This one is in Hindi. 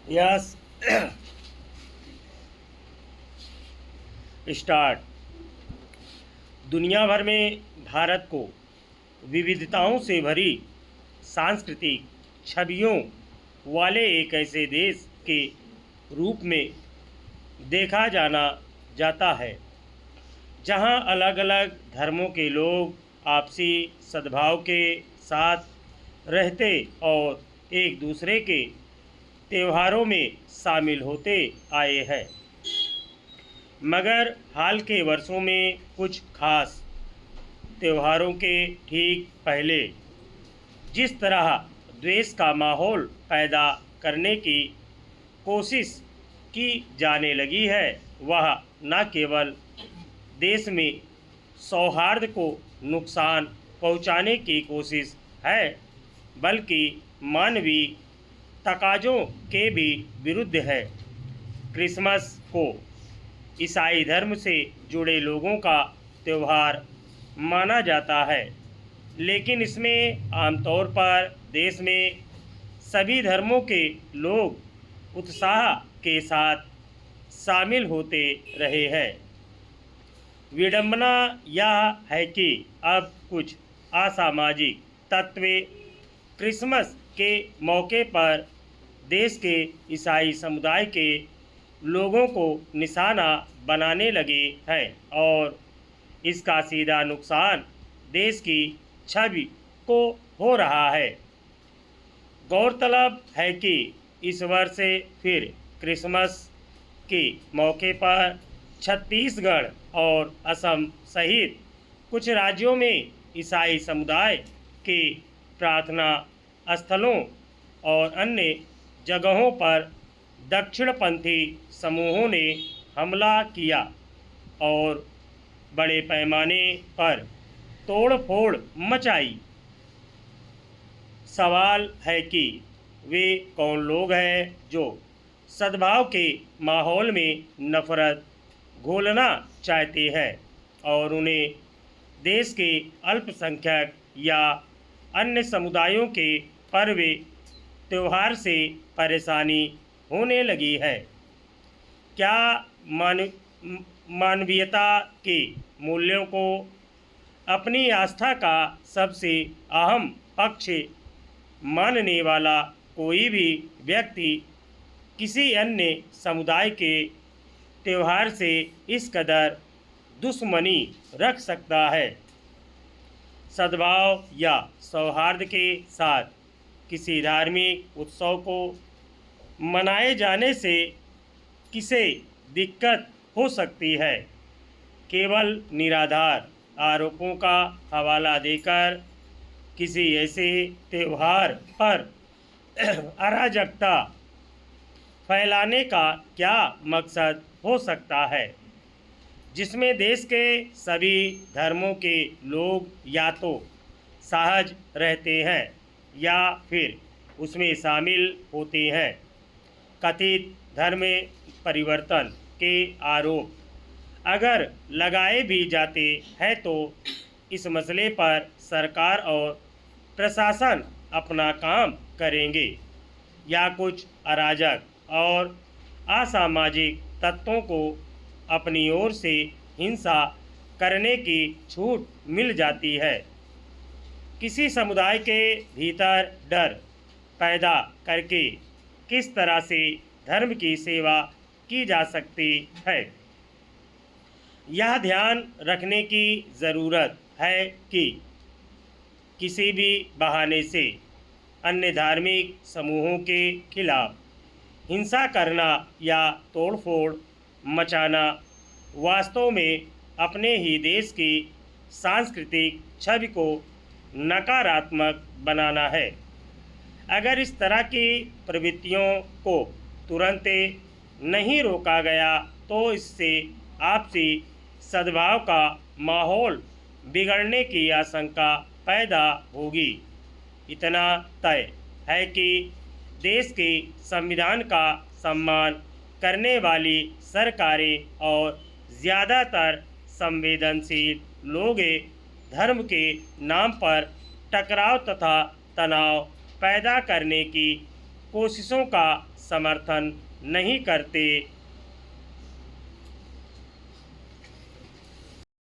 यस। स्टार्ट। दुनिया भर में भारत को विविधताओं से भरी सांस्कृतिक छवियों वाले एक ऐसे देश के रूप में देखा जाना जाता है जहां अलग अलग धर्मों के लोग आपसी सद्भाव के साथ रहते और एक दूसरे के त्योहारों में शामिल होते आए हैं। मगर हाल के वर्षों में कुछ खास त्योहारों के ठीक पहले जिस तरह द्वेष का माहौल पैदा करने की कोशिश की जाने लगी है, वह न केवल देश में सौहार्द को नुकसान पहुंचाने की कोशिश है, बल्कि मानवीय तकाज़ों के भी विरुद्ध है। क्रिसमस को ईसाई धर्म से जुड़े लोगों का त्यौहार माना जाता है, लेकिन इसमें आमतौर पर देश में सभी धर्मों के लोग उत्साह के साथ शामिल होते रहे हैं। विडंबना यह है कि अब कुछ असामाजिक तत्व क्रिसमस के मौके पर देश के ईसाई समुदाय के लोगों को निशाना बनाने लगे हैं और इसका सीधा नुकसान देश की छवि को हो रहा है। गौरतलब है कि इस वर्ष फिर क्रिसमस के मौके पर छत्तीसगढ़ और असम सहित कुछ राज्यों में ईसाई समुदाय के प्रार्थना स्थलों और अन्य जगहों पर दक्षिणपंथी समूहों ने हमला किया और बड़े पैमाने पर तोड़फोड़ मचाई। सवाल है कि वे कौन लोग हैं जो सद्भाव के माहौल में नफरत घोलना चाहते हैं और उन्हें देश के अल्पसंख्यक या अन्य समुदायों के पर्व त्यौहार से परेशानी होने लगी है। क्या मानवीयता के मूल्यों को अपनी आस्था का सबसे अहम पक्ष मानने वाला कोई भी व्यक्ति किसी अन्य समुदाय के त्यौहार से इस कदर दुश्मनी रख सकता है? सद्भाव या सौहार्द के साथ किसी धार्मिक उत्सव को मनाए जाने से किसे दिक्कत हो सकती है? केवल निराधार आरोपों का हवाला देकर किसी ऐसे त्यौहार पर अराजकता फैलाने का क्या मकसद हो सकता है, जिसमें देश के सभी धर्मों के लोग या तो सहज रहते हैं या फिर उसमें शामिल होते हैं? कथित धर्म परिवर्तन के आरोप अगर लगाए भी जाते हैं तो इस मसले पर सरकार और प्रशासन अपना काम करेंगे या कुछ अराजक और असामाजिक तत्वों को अपनी ओर से हिंसा करने की छूट मिल जाती है? किसी समुदाय के भीतर डर पैदा करके किस तरह से धर्म की सेवा की जा सकती है? यह ध्यान रखने की ज़रूरत है कि किसी भी बहाने से अन्य धार्मिक समूहों के खिलाफ हिंसा करना या तोड़फोड़ मचाना वास्तव में अपने ही देश की सांस्कृतिक छवि को नकारात्मक बनाना है। अगर इस तरह की प्रवृत्तियों को तुरंत नहीं रोका गया तो इससे आपसी सद्भाव का माहौल बिगड़ने की आशंका पैदा होगी। इतना तय है कि देश के संविधान का सम्मान करने वाली सरकारें और ज़्यादातर संवेदनशील लोग धर्म के नाम पर टकराव तथा तनाव पैदा करने की कोशिशों का समर्थन नहीं करते